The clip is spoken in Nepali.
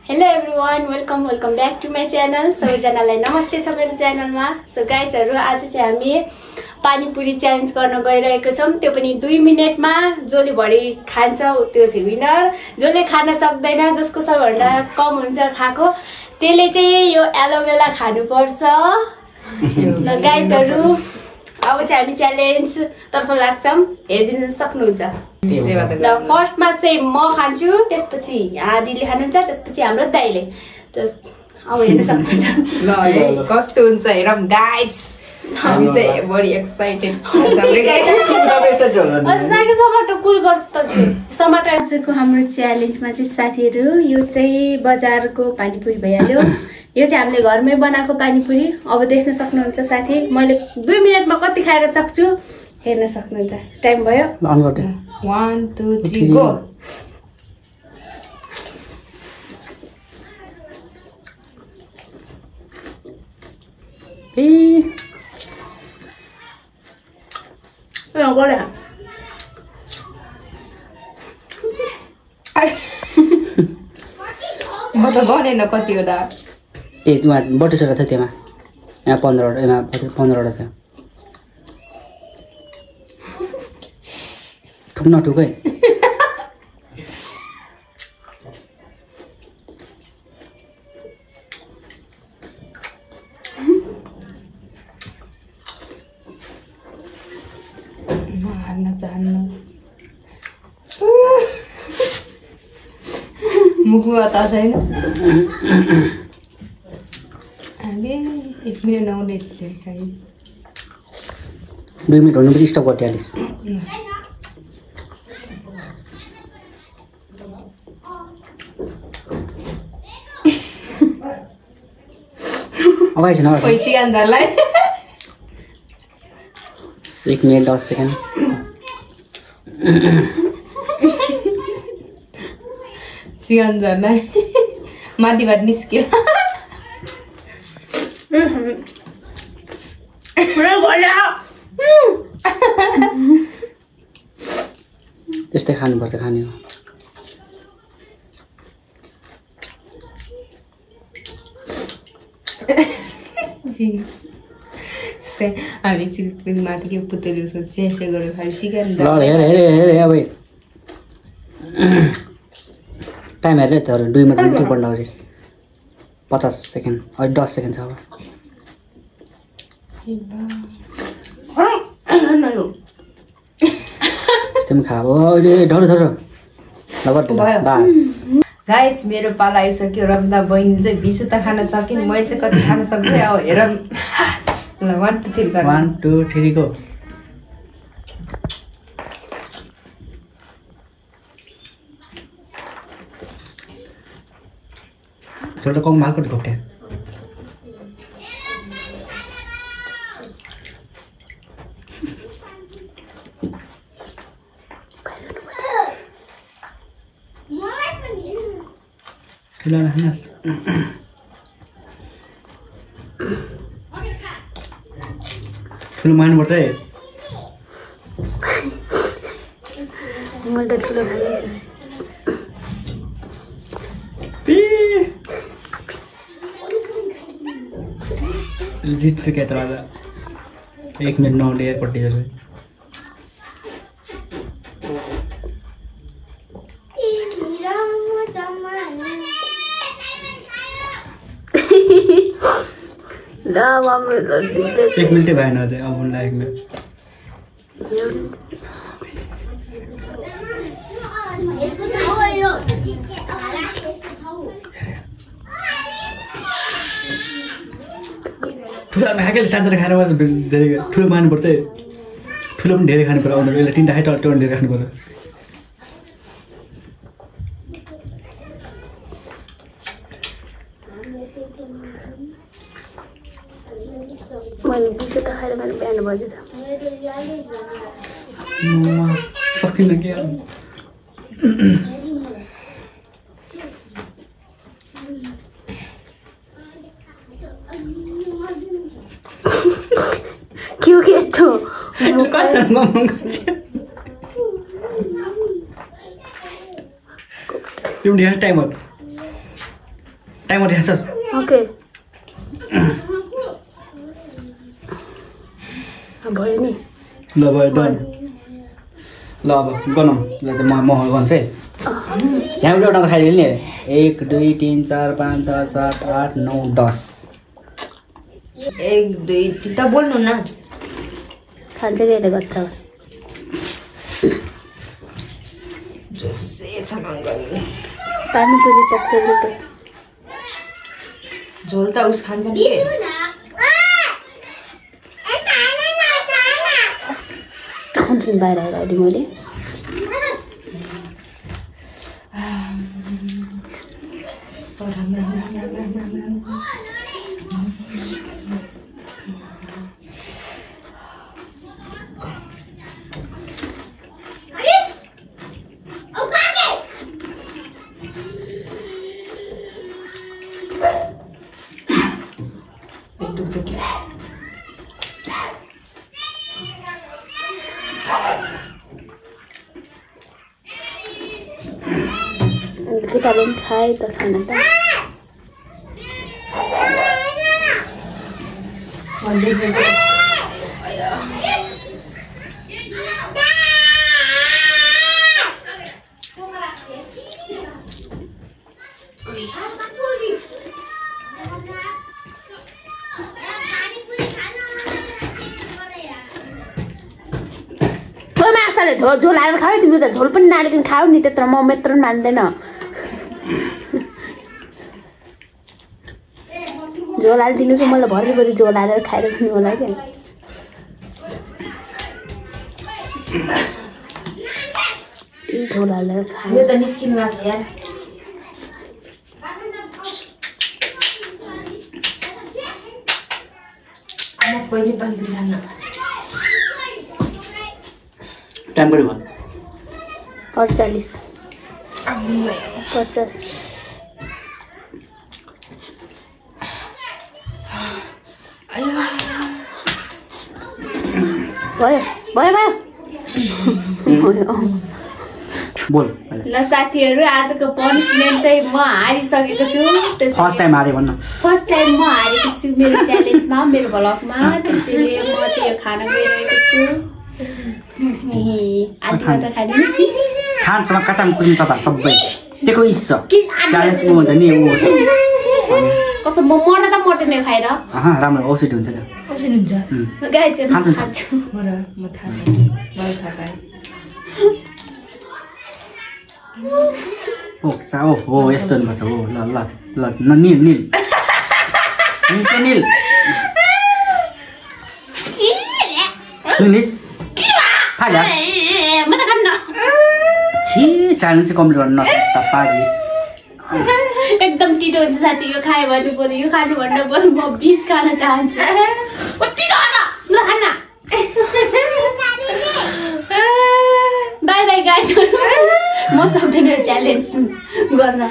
Hello everyone welcome back to my channel सबैजनालाई नमस्ते छ मेरो च्यानलमा। सो गाइजहरु आज चाहिँ हामी पानीपुरी च्यालेन्ज गर्न गइरहेको छौं। त्यो पनि 2 मिनेटमा जसले बढी खान्छ त्यो चाहिँ विनर। जसले खान सक्दैन जसको सबैभन्दा कम हुन्छ खाको त्यसले चाहिँ यो एलोभेरा खानुपर्छ। ल गाइजहरु अब चाहिँ हामी च्यालेन्ज तर्फ लाग्छौं, हेरिदिन सक्नुहुन्छ। ल फर्स्टमा चाहिँ म खान्छु, त्यसपछि आदिले खानुहुन्छ, त्यसपछि हाम्रो दाइले। अब हेर्न सक्नुहुन्छ। ल कस्तो हुन्छ हेरौँ गाइस। हामी चाहिँ बडी एक्साइटेड टमाटो कुल गर्छ त टमाटो। आजको हाम्रो च्यालेन्जमा चाहिँ साथीहरु यो चाहिँ बजारको पानीपुरी भइहाल्यो। यो चाहिँ हामीले घरमै बनाएको पानीपुरी। अब देख्न सक्नुहुन्छ साथी, मैले 2 मिनेटमा कति खाएर सक्छु हेर्न सक्नुहुन्छ। टाइम भयो। 1 2 3 गो। म त गरेन कतिवटा। वहाँ बटुसरा थियो त्यहाँ, यहाँ 15वटा, यहाँ 15वटा थियो। ठुक नठुक है। हान्न चाहन्न मुखमा त छैन। हामी 1 मिनेट नहुने खाइ 2 मिनेट हुनु पनि स्टप गरिहालिस्। अगाइ छैन पैसा गान्दालाई 1 मिनेट 10 सेकेन्ड। सिगन्जरलाई माथिबाट निस्क्यो। त्यस्तै खानुपर्छ, खाने हो। हामी चिकन माथि के पुतलीहरू सोचे गरेर खाइ सिकाउनु। ल हेरे अब टाइम हेरेर त 2 मिनेट मात्रै बढ्न आउँछ। 50 सेकेन्ड, अहिले 10 सेकेन्ड छ। त्यस्तै पनि खाऊ अहिले ढरो बस। गाइस मेरो पाला आइसक्यो। रम्दा बहिनीले चाहिँ बिसु त खान सकिन्, मैले चाहिँ कति खान सक्दैन। अब हेरौँ। ल 1 2 3 गरौँ। 1 2 3 गो। छोटो कम मालको घोटे। ठुलो नखानुहोस्। ठुलो मान्नुपर्छ है। मैले ठुलो खाने जित सिकाइ त आज 1 मिनेट नहुने एयरपोर्ट टिचर। एक मिनटै भएन अझै। अब उनलाई 1 मिनेट। ठुलो नखाएकै साँच्चै खाएर धेरै ठुलो मान्नुपर्छ है। ठुलो पनि धेरै खानु पर्यो। आउनु यसलाई 3टा खाइ टर्न धेरै खानु पर्यो। मैले बिसो त खाएर मैले बिहान बजे त सकिन के। क्यों के यस्तो You don't have timer. Timer हेर्छस् ओके भयो नि ल भयो डन ल अब गनौँ ल त म गर्छु है यहाँबाट एउटा त खाइदिनु नि 1 2 3 4 5 6 7 8 9 10 1 2 3 त बोल्नु न खान्छ के गर्छ जसै छ मङ्गल पानीपुरी त फेभरेट हो झोल त उस खान्छ नि खान्छु नि बाहिर आएर अहिले मैले केटाले पनि खाए त खाना त झोल हालेर खायो तिम्रो त झोल पनि नालिकन खायो नि त्यत्रो म मेत्रो पनि मान्दैन झोल हालिदिनु कि मलाई भरिभरि झोल हालेर खाएर पनि होला क्या झोल हालेर खायो त निस्किनु लाग्छ यार म पहिले पानीपुरी खान्न टाइम गऱ्यो भन 48 50 भयो भयो भयो बोल ल साथीहरू आजको पनिसमेन्ट चाहिँ म हारिसकेको छु फर्स्ट टाइम हारे भन्न फर्स्ट टाइम म हारेको छु मेरो च्यालेन्जमा मेरो भ्लगमा त्यसैले म चाहिँ यो खाना गइरहेको छु आन्टीमा त खाने खान्छ कचाम कुरिन्छ त सबै त्यको इच्छा च्यालेन्ज उ हुन्छ नि उ कस्तो म मर्न त मर्दैन खाएर राम्रो औषधि हुन्छ क्या औषधि हुन्छ गाई चाहिँ खान्छु म थाहा छैन मलाई थाहा पाएँ ओ चा ओ हो यस्तो हुनुपर्छ हो ल ल ल न निल निल निल निल फाइदा म त खान्न छि च्यालेन्ज कम्प्लिट गर्न नसक्छ पाजी एकदम टिटो हुन्छ साथी यो खायो भने बरु यो खानु भन्दा बरु म 20 खान चाहन्छु टिटो खान ल खान्न बाई बाई गाइजहरु म सक्दैन च्यालेन्ज गर्न